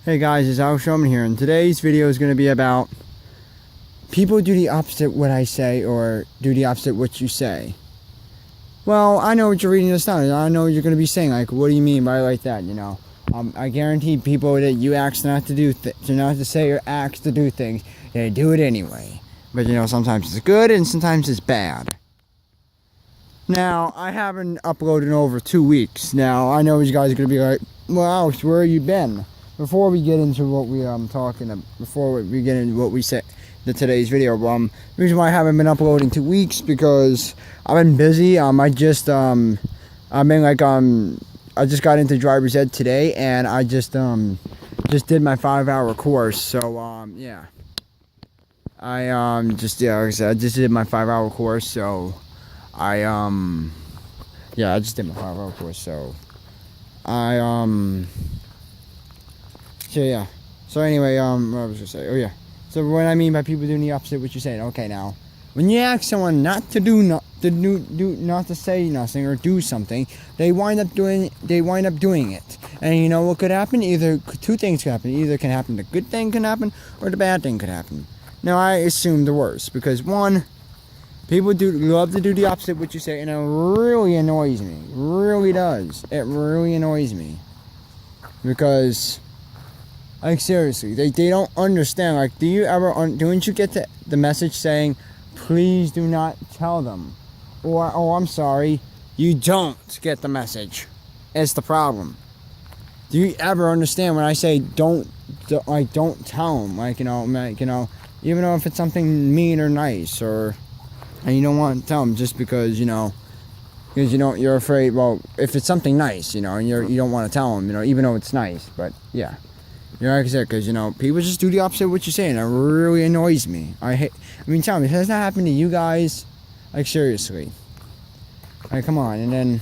Hey guys, it's Al Showman here, and today's video is going to be about people do the opposite what I say or do the opposite what you say. Well, I know what you're reading this down. I know what you're going to be saying. Like, what do you mean by like that? I guarantee people that you ask not to do, not to say or ask to do things, they do it anyway. But sometimes it's good and sometimes it's bad. Now, I haven't uploaded in over 2 weeks. Now, I know you guys are going to be like, well, Alex, where have you been? Before we get into what we before we get into what we said in today's video, the reason why I haven't been uploading 2 weeks because I've been busy. I just got into driver's ed today, and I just did my 5-hour course. So yeah, like I said, I just did my 5-hour course. So I just did my 5-hour course. So So yeah. So anyway, what I was gonna say? Oh yeah. So what I mean by people doing the opposite of what you're saying. Okay, now, when you ask someone not to not to say nothing or do something, they wind up doing it. And you know what could happen? Either two things could happen. Either can happen, the good thing can happen, or the bad thing could happen. Now I assume the worst because one, people love to do the opposite of what you say, and it really annoys me. It really does. It really annoys me because. Like seriously, they don't understand. Like, don't you get the message saying, please do not tell them, or oh, I'm sorry, you don't get the message. It's the problem. Do you ever understand when I say don't tell them, even though if it's something mean or nice, and you don't want to tell them just because you're afraid. Well, if it's something nice, and you don't want to tell them, even though it's nice, but yeah. Like I said, because, people just do the opposite of what you're saying. It really annoys me. Tell me, has that happened to you guys? Like, seriously. Like, come on. And then,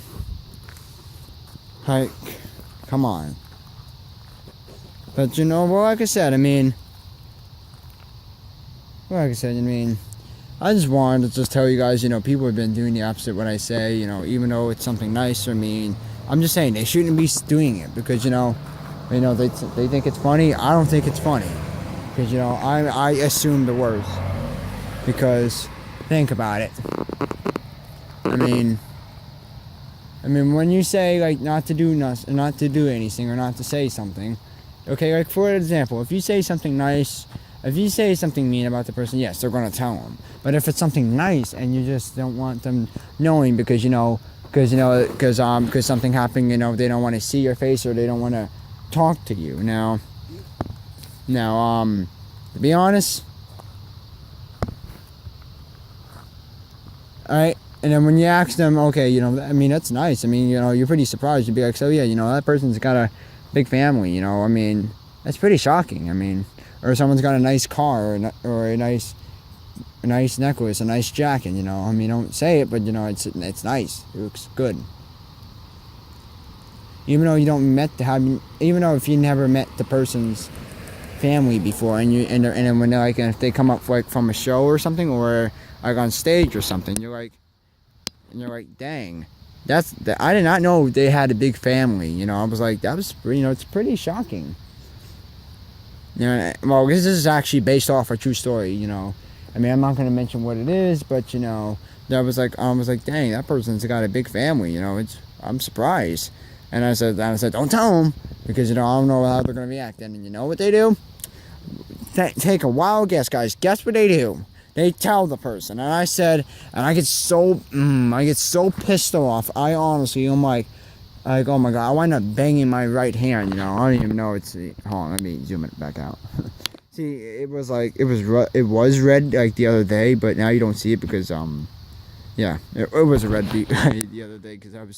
like, come on. But, like I said, I just wanted to just tell you guys, people have been doing the opposite of what I say, even though it's something nice or mean. I'm just saying, they shouldn't be doing it because, they think it's funny. I don't think it's funny because I assume the worst. Because think about it. When you say like not to do anything or not to say something, okay, like for example, if you say something nice, if you say something mean about the person, yes, they're gonna tell them. But if it's something nice and you just don't want them knowing because something happened, they don't want to see your face or they don't want to talk to you. Now, to be honest, alright, and then when you ask them, okay, that's nice. You're pretty surprised. You'd be like, so yeah, that person's got a big family. That's pretty shocking. Or someone's got a nice car or a nice necklace, a nice jacket. Don't say it, but it's nice. It looks good. Even though if you never met the person's family before, and then when if they come up from a show or something, or like on stage or something, you're like, dang, I did not know they had a big family. I was like, that was it's pretty shocking. Well, this is actually based off a true story. I'm not going to mention what it is, but I was like, dang, that person's got a big family. I'm surprised. And I said, don't tell them, because, I don't know how they're going to react. And you know what they do? Take a wild guess, guys. Guess what they do? They tell the person. And I said, and I get so pissed off. I honestly, I'm like, oh my God, I wind up banging my right hand, I don't even know hold on, let me zoom it back out. See, it was red, like, the other day, but now you don't see it because, yeah, it was a red beat the other day because I was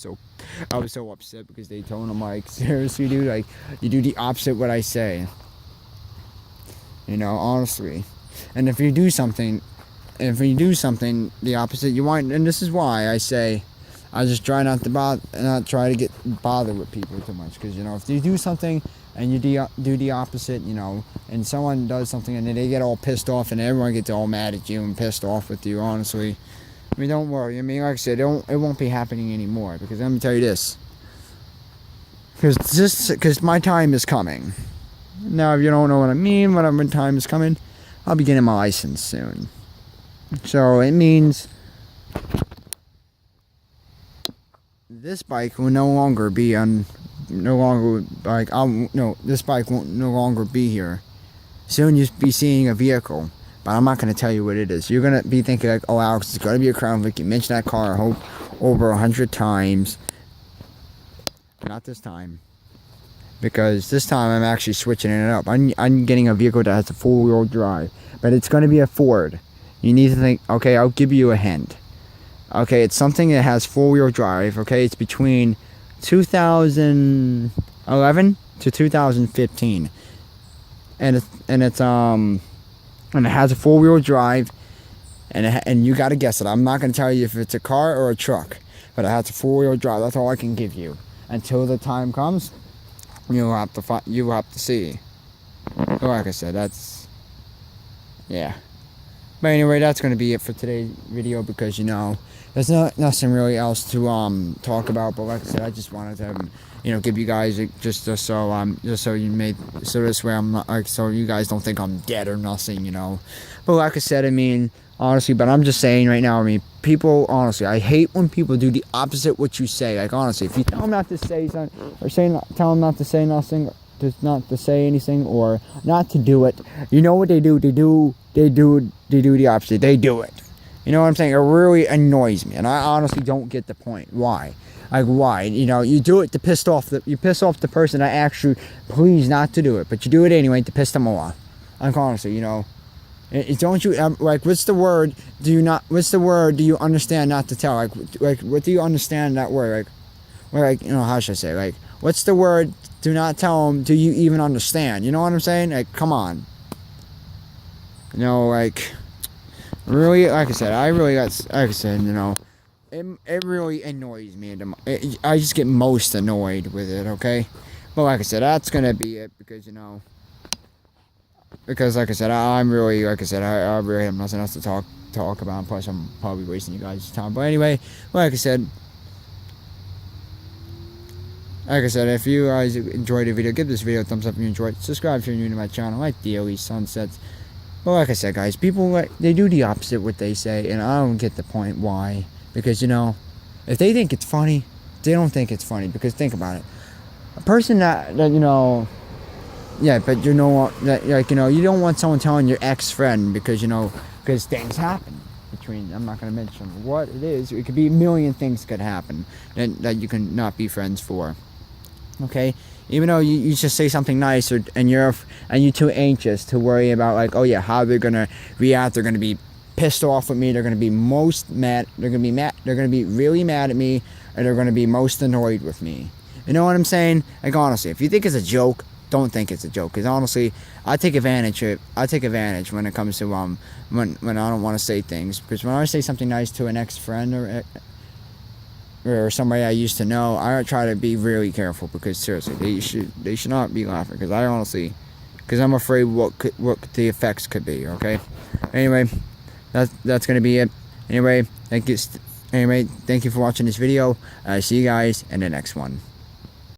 so upset because they told him, like, seriously, dude, like, you do the opposite what I say. Honestly. And if you do something the opposite, you want, and this is why I say, I just try not to get bothered with people too much, because if you do something and you do the opposite, and someone does something and they get all pissed off and everyone gets all mad at you and pissed off with you, honestly. Don't worry. Like I said, it won't be happening anymore, because let me tell you this. Because my time is coming. Now, if you don't know what I mean, when time is coming, I'll be getting my license soon. So it means this bike will no longer be on, this bike won't no longer be here. Soon you'll be seeing a vehicle, but I'm not going to tell you what it is. You're going to be thinking like, oh, Alex, it's going to be a Crown Vic. You mentioned that car, I hope, over 100 times. Not this time. Because this time I'm actually switching it up. I'm getting a vehicle that has a 4-wheel drive, but it's going to be a Ford. You need to think, okay, I'll give you a hint. Okay, it's something that has 4-wheel drive. Okay, it's between 2011 to 2015, and it has a 4-wheel drive, and you got to guess it. I'm not going to tell you if it's a car or a truck, but it has a 4-wheel drive. That's all I can give you until the time comes. You'll have to see. Like I said, yeah. But anyway, that's going to be it for today's video, because there's nothing really else to talk about. But like I said, I just wanted to give you guys so this way I'm not so you guys don't think I'm dead or nothing, But like I said, honestly, but I'm just saying right now, people, honestly, I hate when people do the opposite what you say. Like, honestly, if you tell them not to say something, or tell them not to say nothing, just not to say anything, or not to do it, you know what they do? They do the opposite. They do it. You know what I'm saying? It really annoys me, and I honestly don't get the point. Why? Like, why? You do it to piss off the person that actually please not to do it, but you do it anyway to piss them off. Like, honestly, don't you like? What's the word? What's the word? Do you understand not to tell? Like, what do you understand that word? How should I say? Like, what's the word? Do not tell them. Do you even understand? You know what I'm saying? Like, come on. Really, like I said, it really annoys me. I just get most annoyed with it. Okay, but like I said, that's gonna be it, because like I said, I really have nothing else to talk about. Plus, I'm probably wasting you guys' time. But anyway, like I said, if you guys enjoyed the video, give this video a thumbs up if you enjoyed it. Subscribe if you're new to my channel. Like daily sunsets. But like I said, guys, people, they do the opposite what they say, and I don't get the point why. Because, if they think it's funny, they don't think it's funny. Because think about it. A person that yeah, but you don't want someone telling your ex-friend, because things happen between, I'm not going to mention what it is. It could be a million things could happen that you can not be friends for. Okay? Even though you just say something nice, and you're too anxious to worry about, like, oh yeah, how they're gonna react. They're gonna be pissed off with me. They're gonna be most mad. They're gonna be mad. They're gonna be really mad at me, and they're gonna be most annoyed with me. You know what I'm saying? Like, honestly, if you think it's a joke, don't think it's a joke. Because honestly, I take advantage when it comes to when I don't want to say things. Because when I say something nice to an ex-friend or somebody I used to know, I try to be really careful, because seriously, they should not be laughing, because I'm afraid what the effects could be. Okay. Anyway, that's gonna be it. Anyway, thank you for watching this video. See you guys in the next one.